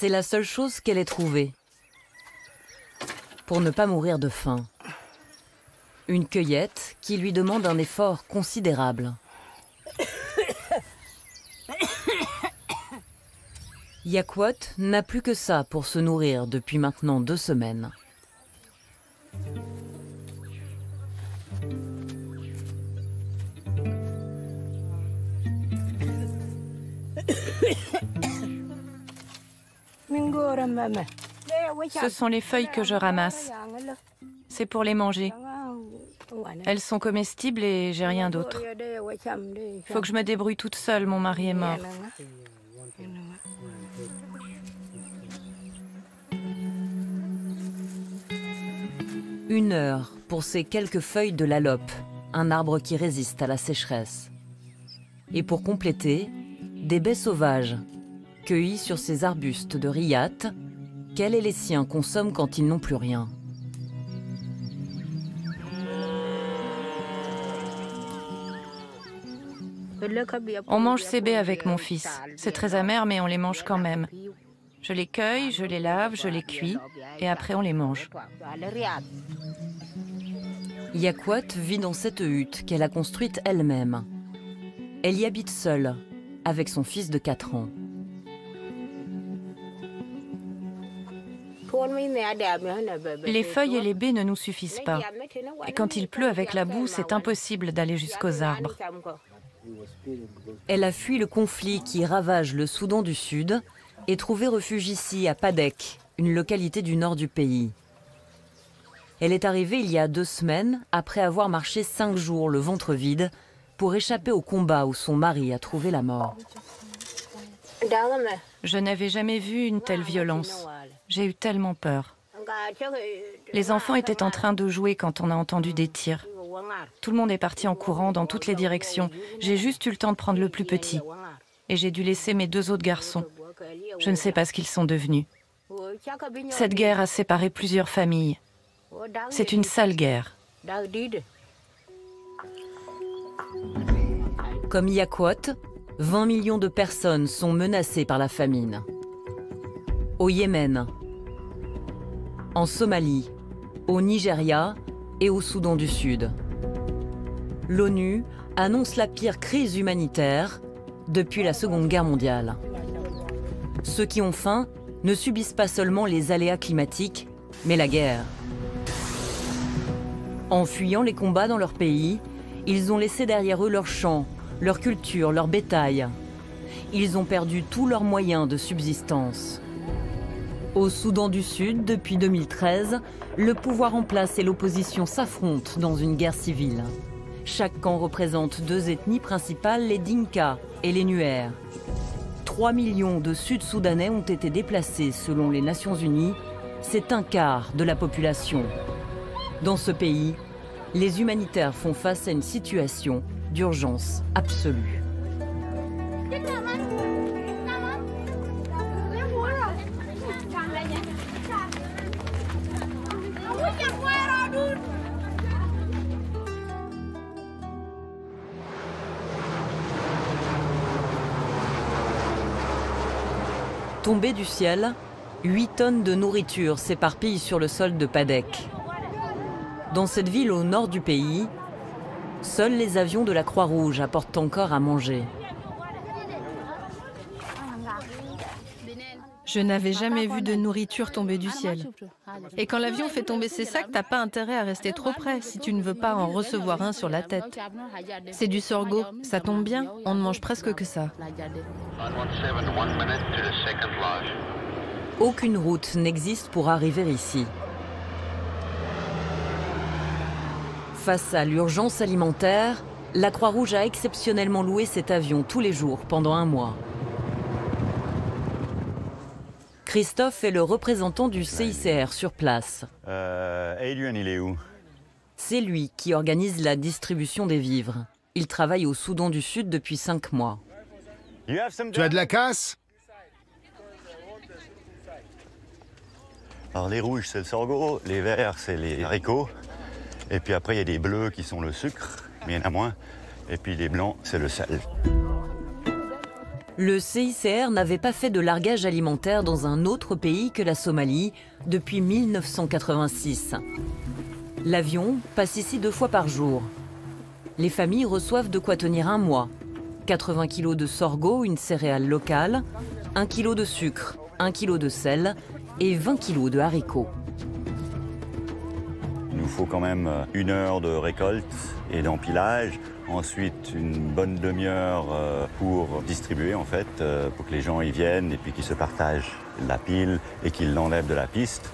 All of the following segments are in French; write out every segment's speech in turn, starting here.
C'est la seule chose qu'elle ait trouvée. Pour ne pas mourir de faim. Une cueillette qui lui demande un effort considérable. Yakwot n'a plus que ça pour se nourrir depuis maintenant 2 semaines. Ce sont les feuilles que je ramasse. C'est pour les manger. Elles sont comestibles et j'ai rien d'autre. Faut que je me débrouille toute seule, mon mari est mort. Une heure pour ces quelques feuilles de l'alope, un arbre qui résiste à la sécheresse. Et pour compléter, des baies sauvages, cueillies sur ces arbustes de Riyat, qu'elle et les siens consomment quand ils n'ont plus rien. On mange ces baies avec mon fils. C'est très amer, mais on les mange quand même. Je les cueille, je les lave, je les cuis, et après on les mange. Yakwot vit dans cette hutte qu'elle a construite elle-même. Elle y habite seule, avec son fils de 4 ans. Les feuilles et les baies ne nous suffisent pas. Et quand il pleut avec la boue, c'est impossible d'aller jusqu'aux arbres. Elle a fui le conflit qui ravage le Soudan du Sud et trouvé refuge ici, à Padek, une localité du nord du pays. Elle est arrivée il y a 2 semaines, après avoir marché 5 jours le ventre vide, pour échapper au combat où son mari a trouvé la mort. Je n'avais jamais vu une telle violence. J'ai eu tellement peur. Les enfants étaient en train de jouer quand on a entendu des tirs. Tout le monde est parti en courant dans toutes les directions. J'ai juste eu le temps de prendre le plus petit. Et j'ai dû laisser mes 2 autres garçons. Je ne sais pas ce qu'ils sont devenus. Cette guerre a séparé plusieurs familles. C'est une sale guerre. Comme Yakwot, 20 millions de personnes sont menacées par la famine. Au Yémen, en Somalie, au Nigeria et au Soudan du Sud. L'ONU annonce la pire crise humanitaire depuis la Seconde Guerre mondiale. Ceux qui ont faim ne subissent pas seulement les aléas climatiques, mais la guerre. En fuyant les combats dans leur pays, ils ont laissé derrière eux leurs champs, leur culture, leur bétail. Ils ont perdu tous leurs moyens de subsistance. Au Soudan du Sud, depuis 2013, le pouvoir en place et l'opposition s'affrontent dans une guerre civile. Chaque camp représente 2 ethnies principales, les Dinka et les Nuer. 3 millions de Sud-Soudanais ont été déplacés selon les Nations Unies. C'est un quart de la population. Dans ce pays, les humanitaires font face à une situation d'urgence absolue. Tombées du ciel, 8 tonnes de nourriture s'éparpillent sur le sol de Padek. Dans cette ville au nord du pays, seuls les avions de la Croix-Rouge apportent encore à manger. Je n'avais jamais vu de nourriture tomber du ciel. Et quand l'avion fait tomber ses sacs, t'as pas intérêt à rester trop près si tu ne veux pas en recevoir un sur la tête. C'est du sorgho, ça tombe bien, on ne mange presque que ça. Aucune route n'existe pour arriver ici. Face à l'urgence alimentaire, la Croix-Rouge a exceptionnellement loué cet avion tous les jours pendant 1 mois. Christophe est le représentant du CICR sur place. Adrian, il est où? C'est lui qui organise la distribution des vivres. Il travaille au Soudan du Sud depuis 5 mois. Tu as de la casse? Alors les rouges, c'est le sorgho, les verts, c'est les haricots. Et puis après, il y a des bleus qui sont le sucre, mais il y en a moins. Et puis les blancs, c'est le sel. Le CICR n'avait pas fait de largage alimentaire dans un autre pays que la Somalie depuis 1986. L'avion passe ici 2 fois par jour. Les familles reçoivent de quoi tenir un mois. 80 kg de sorgho, une céréale locale, 1 kg de sucre, 1 kg de sel et 20 kg de haricots. Il nous faut quand même 1 heure de récolte et d'empilage. Ensuite, une bonne demi-heure pour distribuer, en fait, pour que les gens y viennent et puis qu'ils se partagent la pile et qu'ils l'enlèvent de la piste.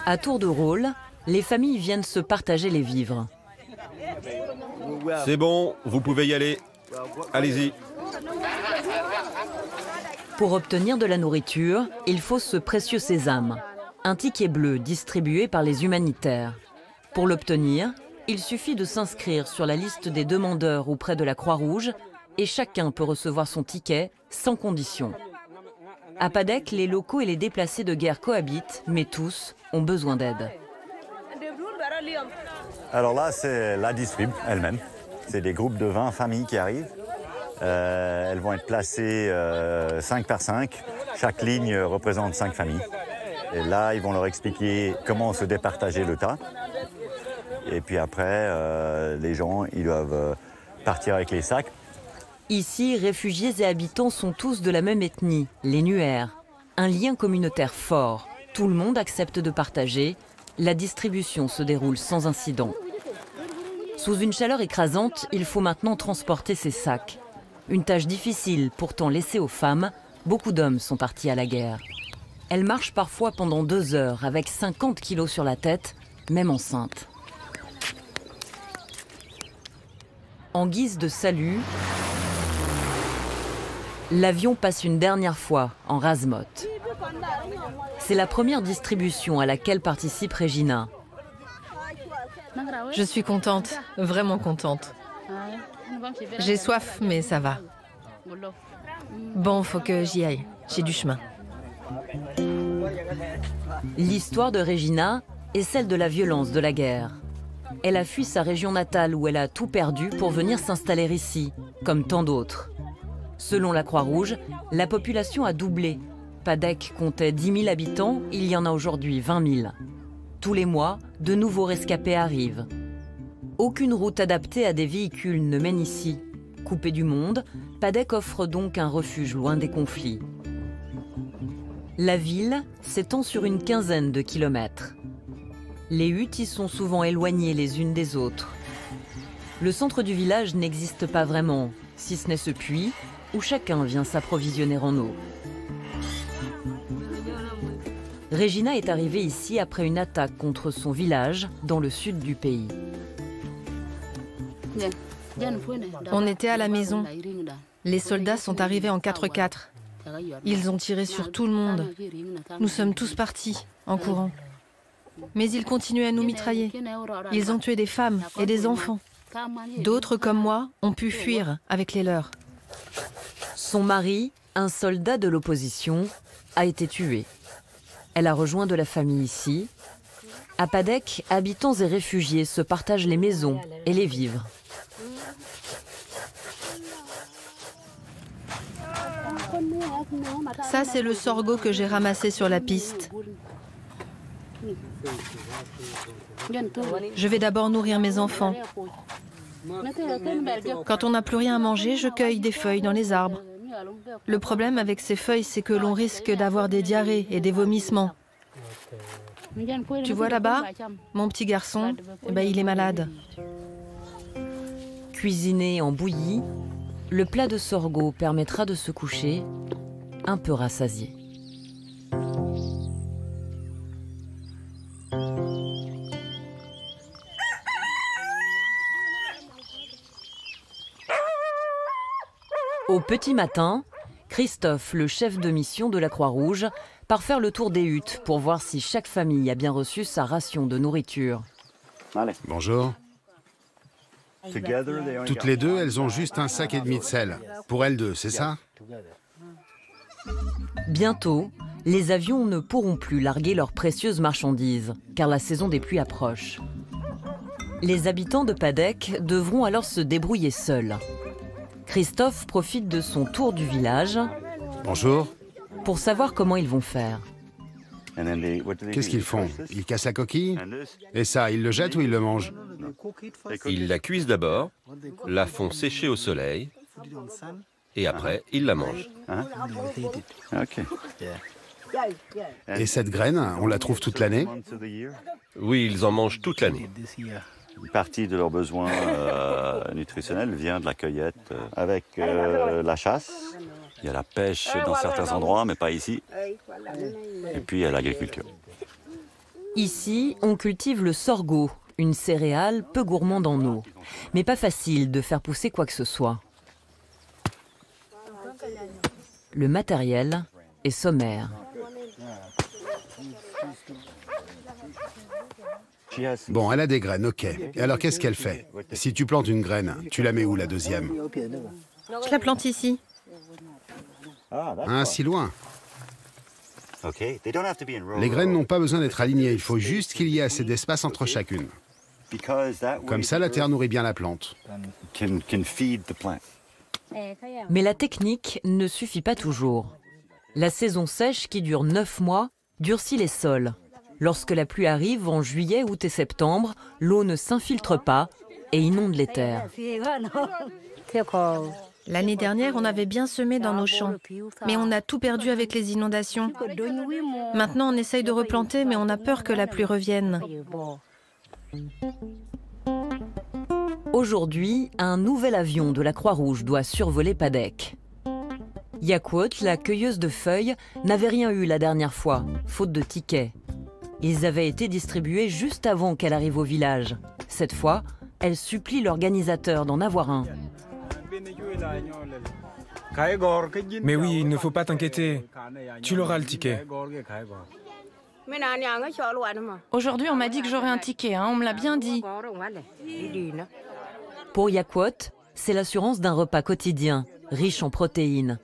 À tour de rôle, les familles viennent se partager les vivres. C'est bon, vous pouvez y aller. Allez-y. Pour obtenir de la nourriture, il faut ce précieux sésame, un ticket bleu distribué par les humanitaires. Pour l'obtenir, il suffit de s'inscrire sur la liste des demandeurs auprès de la Croix-Rouge et chacun peut recevoir son ticket sans condition. À Padek, les locaux et les déplacés de guerre cohabitent, mais tous ont besoin d'aide. Alors là, c'est la distrib elle-même. C'est des groupes de 20 familles qui arrivent. Elles vont être placées 5 par 5. Chaque ligne représente 5 familles. Et là, ils vont leur expliquer comment se départager le tas. Et puis après, les gens, ils doivent partir avec les sacs. Ici, réfugiés et habitants sont tous de la même ethnie, les Nuer. Un lien communautaire fort. Tout le monde accepte de partager. La distribution se déroule sans incident. Sous une chaleur écrasante, il faut maintenant transporter ces sacs. Une tâche difficile, pourtant laissée aux femmes. Beaucoup d'hommes sont partis à la guerre. Elles marchent parfois pendant 2 heures, avec 50 kilos sur la tête, même enceinte. En guise de salut, l'avion passe une dernière fois en rase-motte. C'est la première distribution à laquelle participe Regina. Je suis contente, vraiment contente. J'ai soif, mais ça va. Bon, faut que j'y aille. J'ai du chemin. L'histoire de Regina est celle de la violence de la guerre. Elle a fui sa région natale où elle a tout perdu pour venir s'installer ici, comme tant d'autres. Selon la Croix-Rouge, la population a doublé. Padek comptait 10 000 habitants, il y en a aujourd'hui 20 000. Tous les mois, de nouveaux rescapés arrivent. Aucune route adaptée à des véhicules ne mène ici. Coupé du monde, Padek offre donc un refuge loin des conflits. La ville s'étend sur une quinzaine de kilomètres. Les huttes y sont souvent éloignées les unes des autres. Le centre du village n'existe pas vraiment, si ce n'est ce puits où chacun vient s'approvisionner en eau. Regina est arrivée ici après une attaque contre son village dans le sud du pays. On était à la maison. Les soldats sont arrivés en 4x4. Ils ont tiré sur tout le monde. Nous sommes tous partis, en courant. Mais ils continuaient à nous mitrailler. Ils ont tué des femmes et des enfants. D'autres, comme moi, ont pu fuir avec les leurs. Son mari, un soldat de l'opposition, a été tué. Elle a rejoint de la famille ici. À Padek, habitants et réfugiés se partagent les maisons et les vivres. Ça, c'est le sorgho que j'ai ramassé sur la piste. Je vais d'abord nourrir mes enfants. Quand on n'a plus rien à manger, je cueille des feuilles dans les arbres. Le problème avec ces feuilles, c'est que l'on risque d'avoir des diarrhées et des vomissements. Tu vois là-bas, mon petit garçon, il est malade. Cuisiné en bouillie, le plat de sorgho permettra de se coucher un peu rassasié. Au petit matin, Christophe, le chef de mission de la Croix-Rouge, part faire le tour des huttes pour voir si chaque famille a bien reçu sa ration de nourriture. Bonjour. Toutes les deux, elles ont juste un sac et demi de sel. Pour elles deux, c'est ça? Bientôt, les avions ne pourront plus larguer leurs précieuses marchandises, car la saison des pluies approche. Les habitants de Padek devront alors se débrouiller seuls. Christophe profite de son tour du village Bonjour. pour savoir comment ils vont faire. Qu'est-ce qu'ils font? Ils cassent la coquille? Et ça, ils le jettent ou ils le mangent? Ils la cuisent d'abord, la font sécher au soleil, et après, ils la mangent. Et cette graine, on la trouve toute l'année? Oui, ils en mangent toute l'année. Une partie de leurs besoins nutritionnels vient de la cueillette avec la chasse. Il y a la pêche dans certains endroits, mais pas ici. Et puis il y a l'agriculture. Ici, on cultive le sorgho, une céréale peu gourmande en eau, mais pas facile de faire pousser quoi que ce soit. Le matériel est sommaire. Bon, elle a des graines, ok. Et alors qu'est-ce qu'elle fait? Si tu plantes une graine, tu la mets où la deuxième? Je la plante ici. Hein, si loin. Les graines n'ont pas besoin d'être alignées, il faut juste qu'il y ait assez d'espace entre chacune. Comme ça, la terre nourrit bien la plante. Mais la technique ne suffit pas toujours. La saison sèche, qui dure 9 mois, durcit les sols. Lorsque la pluie arrive en juillet, août et septembre, l'eau ne s'infiltre pas et inonde les terres. L'année dernière, on avait bien semé dans nos champs, mais on a tout perdu avec les inondations. Maintenant, on essaye de replanter, mais on a peur que la pluie revienne. Aujourd'hui, un nouvel avion de la Croix-Rouge doit survoler Padek. Yakwot, la cueilleuse de feuilles, n'avait rien eu la dernière fois, faute de tickets. Ils avaient été distribués juste avant qu'elle arrive au village. Cette fois, elle supplie l'organisateur d'en avoir un. Mais oui, il ne faut pas t'inquiéter. Tu l'auras le ticket. Aujourd'hui, on m'a dit que j'aurais un ticket, hein, on me l'a bien dit. Pour Yakwot, c'est l'assurance d'un repas quotidien, riche en protéines.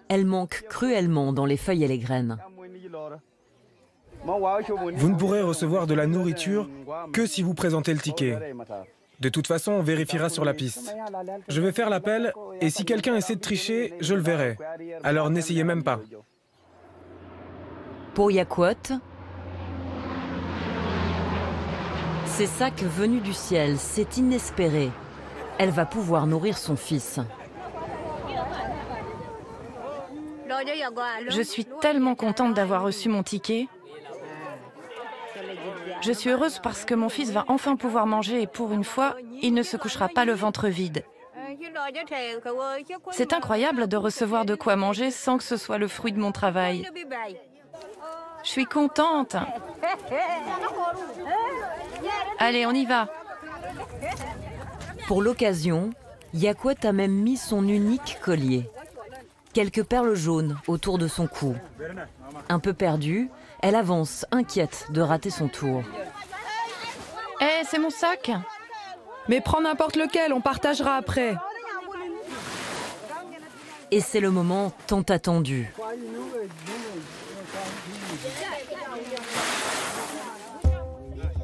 Elle manque cruellement dans les feuilles et les graines. Vous ne pourrez recevoir de la nourriture que si vous présentez le ticket. De toute façon, on vérifiera sur la piste. Je vais faire l'appel et si quelqu'un essaie de tricher, je le verrai. Alors n'essayez même pas. Pour Yakwot, ces sacs venus du ciel, c'est inespéré. Elle va pouvoir nourrir son fils. Je suis tellement contente d'avoir reçu mon ticket. Je suis heureuse parce que mon fils va enfin pouvoir manger et pour une fois, il ne se couchera pas le ventre vide. C'est incroyable de recevoir de quoi manger sans que ce soit le fruit de mon travail. Je suis contente. Allez, on y va. Pour l'occasion, Yakwot a même mis son unique collier. Quelques perles jaunes autour de son cou. Un peu perdue, elle avance, inquiète de rater son tour. Hé, c'est mon sac. Mais prends n'importe lequel, on partagera après. Et c'est le moment tant attendu.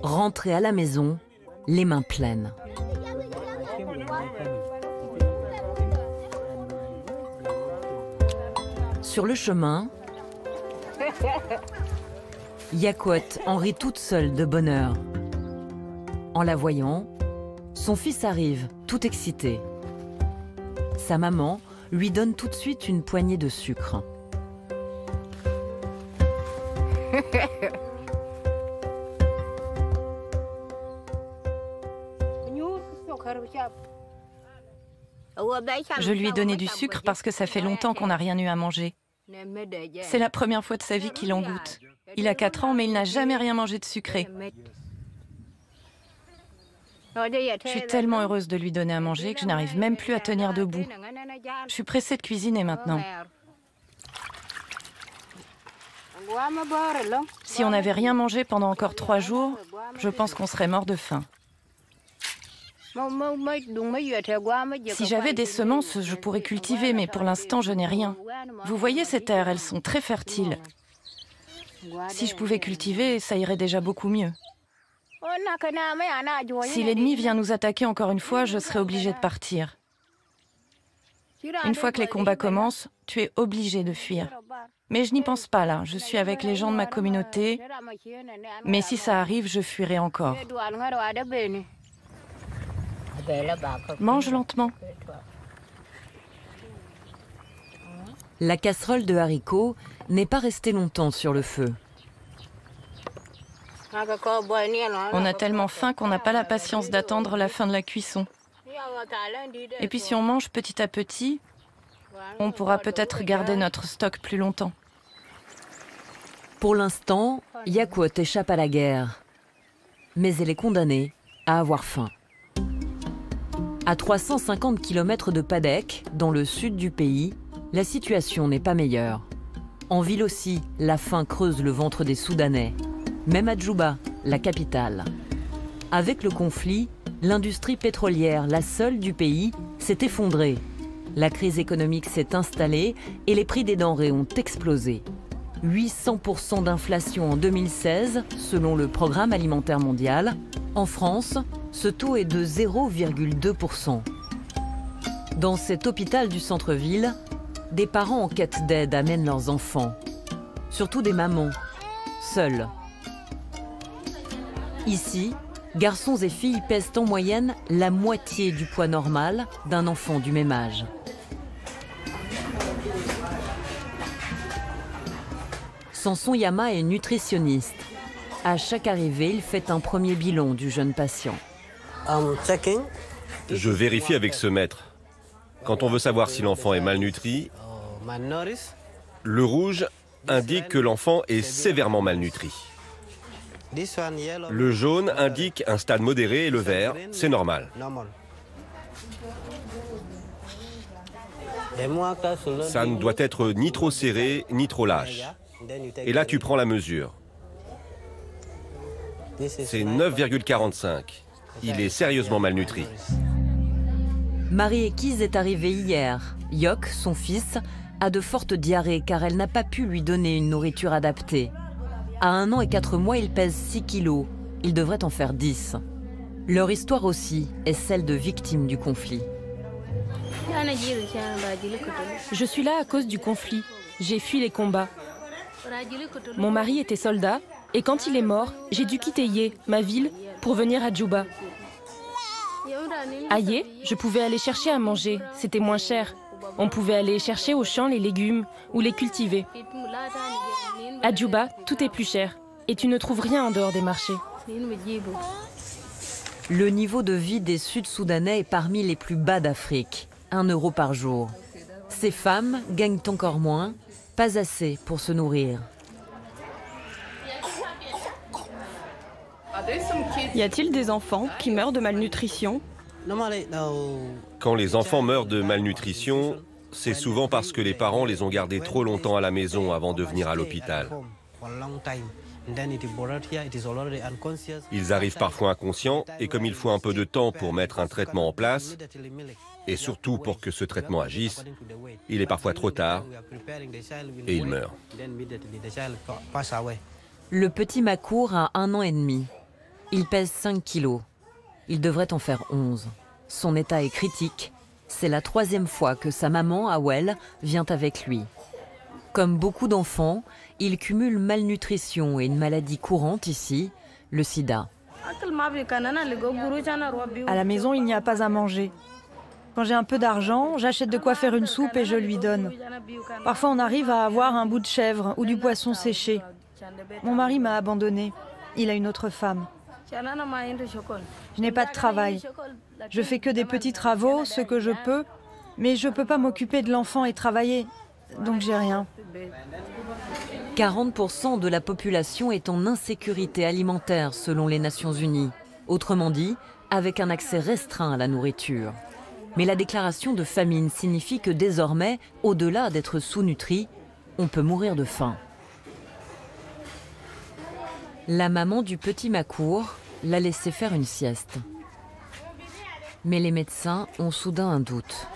Rentrer à la maison, les mains pleines. Sur le chemin, Yakwot en rit toute seule de bonheur. En la voyant, son fils arrive, tout excité. Sa maman lui donne tout de suite une poignée de sucre. Je lui ai donné du sucre parce que ça fait longtemps qu'on n'a rien eu à manger. C'est la première fois de sa vie qu'il en goûte. Il a 4 ans, mais il n'a jamais rien mangé de sucré. Je suis tellement heureuse de lui donner à manger que je n'arrive même plus à tenir debout. Je suis pressée de cuisiner maintenant. Si on n'avait rien mangé pendant encore 3 jours, je pense qu'on serait mort de faim. Si j'avais des semences, je pourrais cultiver, mais pour l'instant, je n'ai rien. Vous voyez ces terres, elles sont très fertiles. Si je pouvais cultiver, ça irait déjà beaucoup mieux. Si l'ennemi vient nous attaquer encore une fois, je serai obligée de partir. Une fois que les combats commencent, tu es obligé de fuir. Mais je n'y pense pas là, je suis avec les gens de ma communauté. Mais si ça arrive, je fuirai encore. Mange lentement. La casserole de haricots n'est pas restée longtemps sur le feu. On a tellement faim qu'on n'a pas la patience d'attendre la fin de la cuisson. Et puis si on mange petit à petit, on pourra peut-être garder notre stock plus longtemps. Pour l'instant, Yaquot échappe à la guerre. Mais elle est condamnée à avoir faim. À 350 km de Padek, dans le sud du pays, la situation n'est pas meilleure. En ville aussi, la faim creuse le ventre des Soudanais. Même à Djouba, la capitale. Avec le conflit, l'industrie pétrolière, la seule du pays, s'est effondrée. La crise économique s'est installée et les prix des denrées ont explosé. 800% d'inflation en 2016, selon le Programme alimentaire mondial. En France, ce taux est de 0,2%. Dans cet hôpital du centre-ville, des parents en quête d'aide amènent leurs enfants. Surtout des mamans, seules. Ici, garçons et filles pèsent en moyenne la moitié du poids normal d'un enfant du même âge. Samson Yama est nutritionniste. À chaque arrivée, il fait un premier bilan du jeune patient. Je vérifie avec ce maître. Quand on veut savoir si l'enfant est malnutri, le rouge indique que l'enfant est sévèrement malnutri. Le jaune indique un stade modéré et le vert, c'est normal. Ça ne doit être ni trop serré, ni trop lâche. Et là, tu prends la mesure. C'est 9,45. Il est sérieusement malnutri. Marie Ekiz est arrivée hier. Yok, son fils, a de fortes diarrhées car elle n'a pas pu lui donner une nourriture adaptée. À 1 an et 4 mois, il pèse 6 kilos. Il devrait en faire 10. Leur histoire aussi est celle de victimes du conflit. Je suis là à cause du conflit. J'ai fui les combats. Mon mari était soldat et quand il est mort, j'ai dû quitter Yé, ma ville, pour venir à Djouba. À Yé, je pouvais aller chercher à manger, c'était moins cher. On pouvait aller chercher au champ les légumes ou les cultiver. À Djouba, tout est plus cher et tu ne trouves rien en dehors des marchés. Le niveau de vie des Sud-Soudanais est parmi les plus bas d'Afrique. 1 euro par jour. Ces femmes gagnent encore moins, pas assez pour se nourrir. Y a-t-il des enfants qui meurent de malnutrition? Quand les enfants meurent de malnutrition, c'est souvent parce que les parents les ont gardés trop longtemps à la maison avant de venir à l'hôpital. Ils arrivent parfois inconscients et comme il faut un peu de temps pour mettre un traitement en place, et surtout pour que ce traitement agisse, il est parfois trop tard et ils meurent. Le petit Makour a 1 an et demi. Il pèse 5 kilos. Il devrait en faire 11. Son état est critique. C'est la 3e fois que sa maman, Awel, vient avec lui. Comme beaucoup d'enfants, il cumule malnutrition et une maladie courante ici, le sida. À la maison, il n'y a pas à manger. Quand j'ai un peu d'argent, j'achète de quoi faire une soupe et je lui donne. Parfois, on arrive à avoir un bout de chèvre ou du poisson séché. Mon mari m'a abandonnée. Il a une autre femme. Je n'ai pas de travail. Je fais que des petits travaux, ce que je peux, mais je ne peux pas m'occuper de l'enfant et travailler, donc j'ai rien. 40% de la population est en insécurité alimentaire selon les Nations Unies. Autrement dit, avec un accès restreint à la nourriture. Mais la déclaration de famine signifie que désormais, au-delà d'être sous-nutri, on peut mourir de faim. La maman du petit Makour l'a laissé faire une sieste. Mais les médecins ont soudain un doute.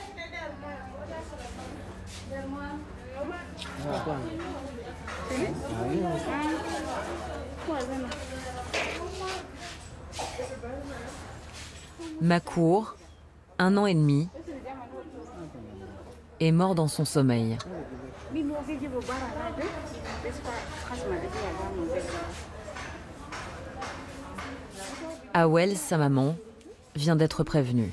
Makour, 1 an et demi, est mort dans son sommeil. Awel, sa maman, vient d'être prévenue.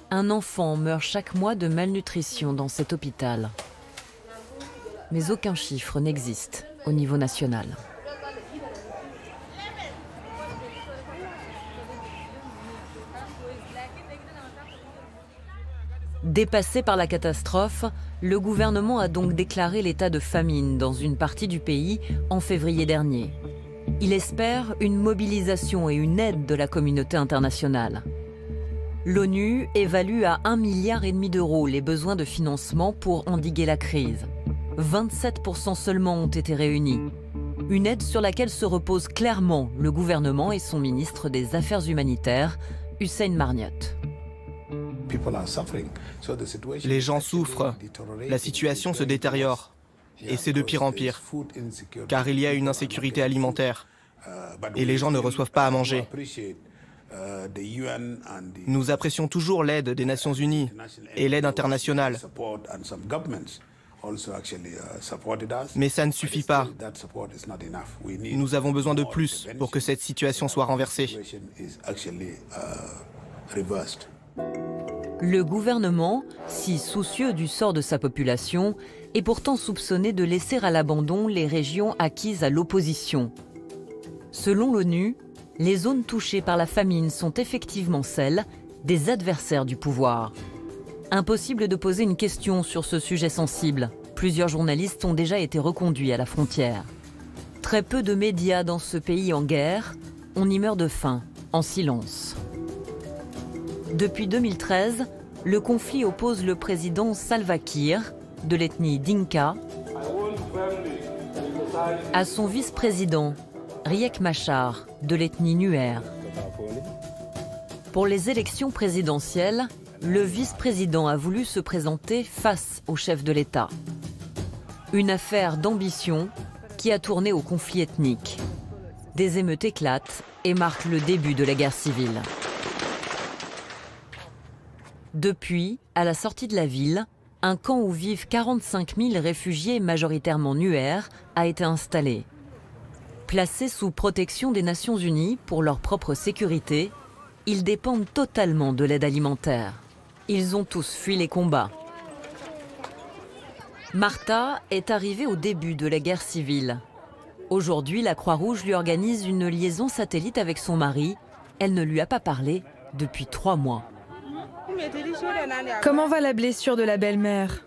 Un enfant meurt chaque mois de malnutrition dans cet hôpital. Mais aucun chiffre n'existe au niveau national. Dépassé par la catastrophe, le gouvernement a donc déclaré l'état de famine dans une partie du pays en février dernier. Il espère une mobilisation et une aide de la communauté internationale. L'ONU évalue à 1,5 milliard d'euros les besoins de financement pour endiguer la crise. 27% seulement ont été réunis. Une aide sur laquelle se repose clairement le gouvernement et son ministre des Affaires humanitaires, Hussein Marniot. Les gens souffrent, la situation se détériore, et c'est de pire en pire, car il y a une insécurité alimentaire, et les gens ne reçoivent pas à manger. Nous apprécions toujours l'aide des Nations Unies et l'aide internationale. Mais ça ne suffit pas. Nous avons besoin de plus pour que cette situation soit renversée. Le gouvernement, si soucieux du sort de sa population, est pourtant soupçonné de laisser à l'abandon les régions acquises à l'opposition. Selon l'ONU, les zones touchées par la famine sont effectivement celles des adversaires du pouvoir. Impossible de poser une question sur ce sujet sensible. Plusieurs journalistes ont déjà été reconduits à la frontière. Très peu de médias dans ce pays en guerre. On y meurt de faim, en silence. Depuis 2013, le conflit oppose le président Salva Kiir, de l'ethnie Dinka, à son vice-président, Riek Machar, de l'ethnie Nuer. Pour les élections présidentielles, le vice-président a voulu se présenter face au chef de l'État. Une affaire d'ambition qui a tourné au conflit ethnique. Des émeutes éclatent et marquent le début de la guerre civile. Depuis, à la sortie de la ville, un camp où vivent 45 000 réfugiés majoritairement Nuer a été installé. Placés sous protection des Nations Unies pour leur propre sécurité, ils dépendent totalement de l'aide alimentaire. Ils ont tous fui les combats. Martha est arrivée au début de la guerre civile. Aujourd'hui, la Croix-Rouge lui organise une liaison satellite avec son mari. Elle ne lui a pas parlé depuis 3 mois. Comment va la blessure de la belle-mère?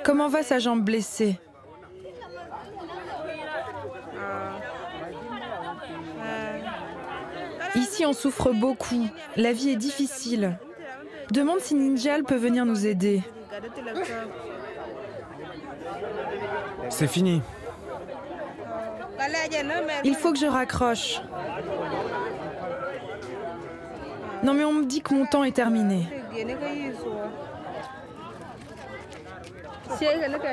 Comment va sa jambe blessée? Ici, on souffre beaucoup. La vie est difficile. Demande si Ninjal peut venir nous aider. C'est fini. Il faut que je raccroche. Non mais on me dit que mon temps est terminé.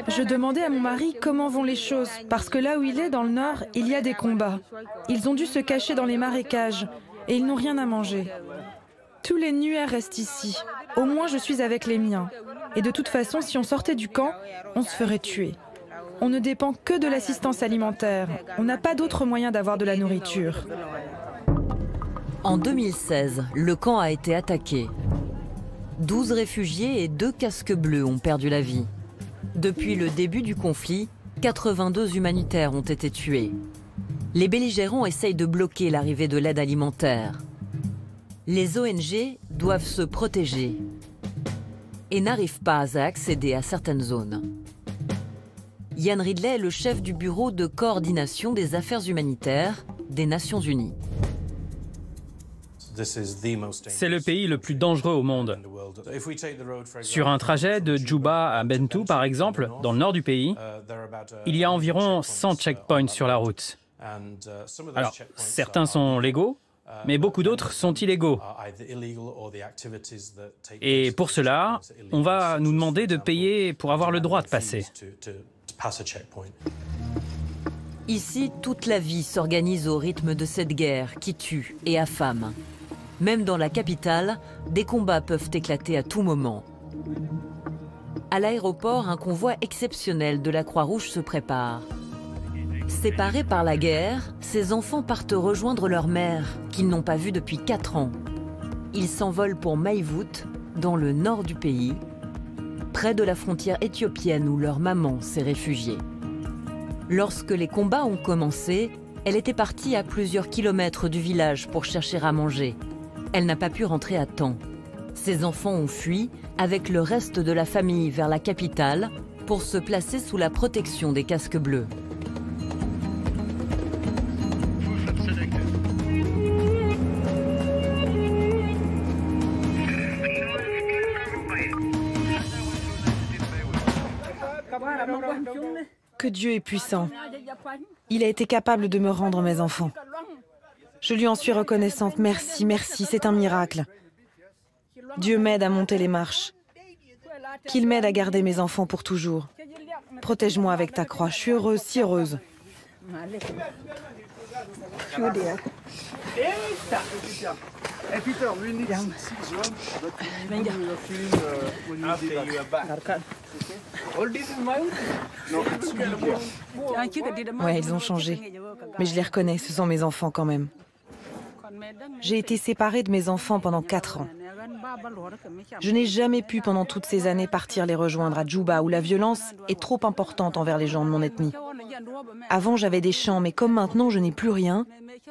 Je demandais à mon mari comment vont les choses, parce que là où il est, dans le nord, il y a des combats. Ils ont dû se cacher dans les marécages, et ils n'ont rien à manger. Tous les Nuer restent ici. Au moins je suis avec les miens. Et de toute façon, si on sortait du camp, on se ferait tuer. On ne dépend que de l'assistance alimentaire. On n'a pas d'autre moyen d'avoir de la nourriture. En 2016, le camp a été attaqué. 12 réfugiés et 2 casques bleus ont perdu la vie. Depuis le début du conflit, 82 humanitaires ont été tués. Les belligérants essayent de bloquer l'arrivée de l'aide alimentaire. Les ONG doivent se protéger et n'arrivent pas à accéder à certaines zones. Yann Ridley est le chef du bureau de coordination des affaires humanitaires des Nations Unies. C'est le pays le plus dangereux au monde. Sur un trajet de Djouba à Bentou, par exemple, dans le nord du pays, il y a environ 100 checkpoints sur la route. Alors, certains sont légaux, mais beaucoup d'autres sont illégaux. Et pour cela, on va nous demander de payer pour avoir le droit de passer. Ici, toute la vie s'organise au rythme de cette guerre qui tue et affame. Même dans la capitale, des combats peuvent éclater à tout moment. À l'aéroport, un convoi exceptionnel de la Croix-Rouge se prépare. Séparés par la guerre, ces enfants partent rejoindre leur mère, qu'ils n'ont pas vue depuis 4 ans. Ils s'envolent pour Maïvout, dans le nord du pays, près de la frontière éthiopienne où leur maman s'est réfugiée. Lorsque les combats ont commencé, elle était partie à plusieurs kilomètres du village pour chercher à manger. Elle n'a pas pu rentrer à temps. Ses enfants ont fui avec le reste de la famille vers la capitale pour se placer sous la protection des casques bleus. Que Dieu est puissant. Il a été capable de me rendre mes enfants. Je lui en suis reconnaissante. Merci, merci, c'est un miracle. Dieu m'aide à monter les marches. Qu'il m'aide à garder mes enfants pour toujours. Protège-moi avec ta croix. Je suis heureuse, si heureuse. Ouais, ils ont changé. Mais je les reconnais, ce sont mes enfants quand même. J'ai été séparée de mes enfants pendant 4 ans. Je n'ai jamais pu pendant toutes ces années partir les rejoindre à Djouba où la violence est trop importante envers les gens de mon ethnie. Avant, j'avais des champs, mais comme maintenant je n'ai plus rien,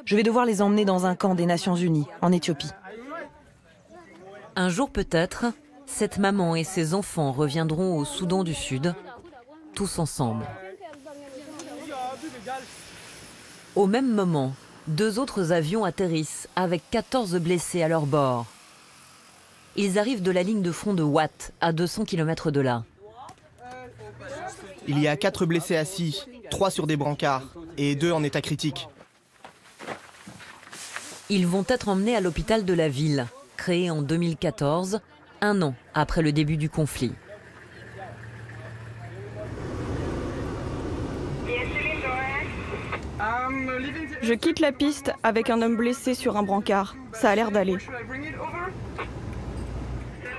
je vais devoir les emmener dans un camp des Nations Unies, en Éthiopie. Un jour peut-être, cette maman et ses enfants reviendront au Soudan du Sud, tous ensemble. Au même moment, 2 autres avions atterrissent avec 14 blessés à leur bord. Ils arrivent de la ligne de front de Watt, à 200 km de là. Il y a 4 blessés assis, 3 sur des brancards et 2 en état critique. Ils vont être emmenés à l'hôpital de la ville, créé en 2014, 1 an après le début du conflit. Je quitte la piste avec un homme blessé sur un brancard. Ça a l'air d'aller.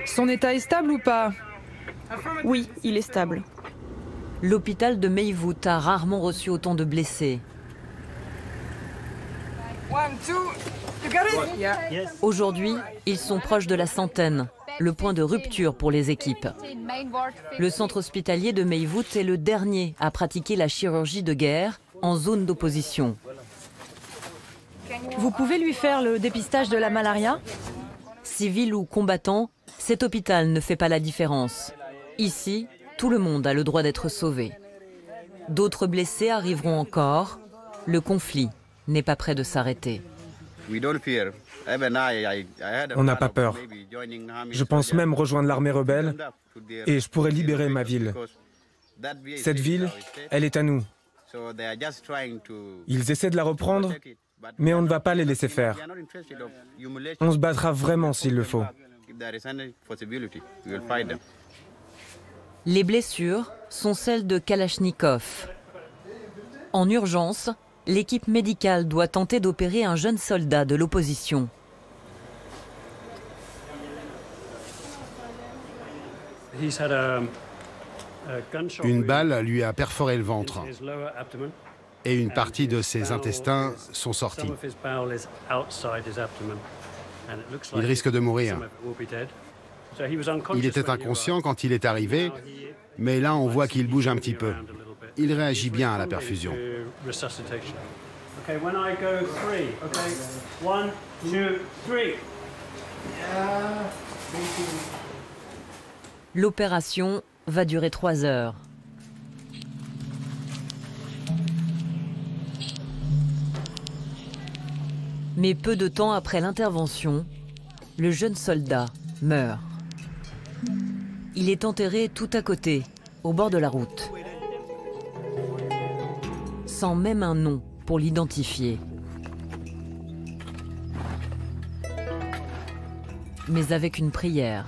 Son état est stable ou pas? Oui, il est stable. L'hôpital de Maïvout a rarement reçu autant de blessés. Aujourd'hui, ils sont proches de la centaine, le point de rupture pour les équipes. Le centre hospitalier de Maïvout est le dernier à pratiquer la chirurgie de guerre en zone d'opposition. Vous pouvez lui faire le dépistage de la malaria? Civil ou combattant, cet hôpital ne fait pas la différence. Ici, tout le monde a le droit d'être sauvé. D'autres blessés arriveront encore. Le conflit n'est pas près de s'arrêter. On n'a pas peur. Je pense même rejoindre l'armée rebelle et je pourrais libérer ma ville. Cette ville, elle est à nous. Ils essaient de la reprendre, mais on ne va pas les laisser faire. On se battra vraiment s'il le faut. Les blessures sont celles de Kalachnikov. En urgence, l'équipe médicale doit tenter d'opérer un jeune soldat de l'opposition. Une balle lui a perforé le ventre et une partie de ses intestins sont sortis. Il risque de mourir. Il était inconscient quand il est arrivé, mais là on voit qu'il bouge un petit peu. Il réagit bien à la perfusion. L'opération va durer 3 heures. Mais peu de temps après l'intervention, le jeune soldat meurt. Il est enterré tout à côté, au bord de la route, sans même un nom pour l'identifier. mais avec une prière.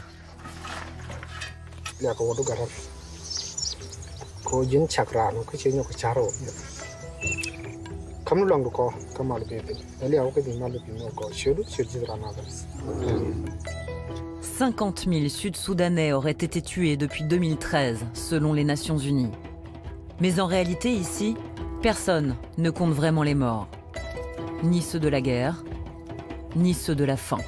50 000 Sud-Soudanais auraient été tués depuis 2013, selon les Nations Unies. Mais en réalité, ici, personne ne compte vraiment les morts. Ni ceux de la guerre, ni ceux de la faim.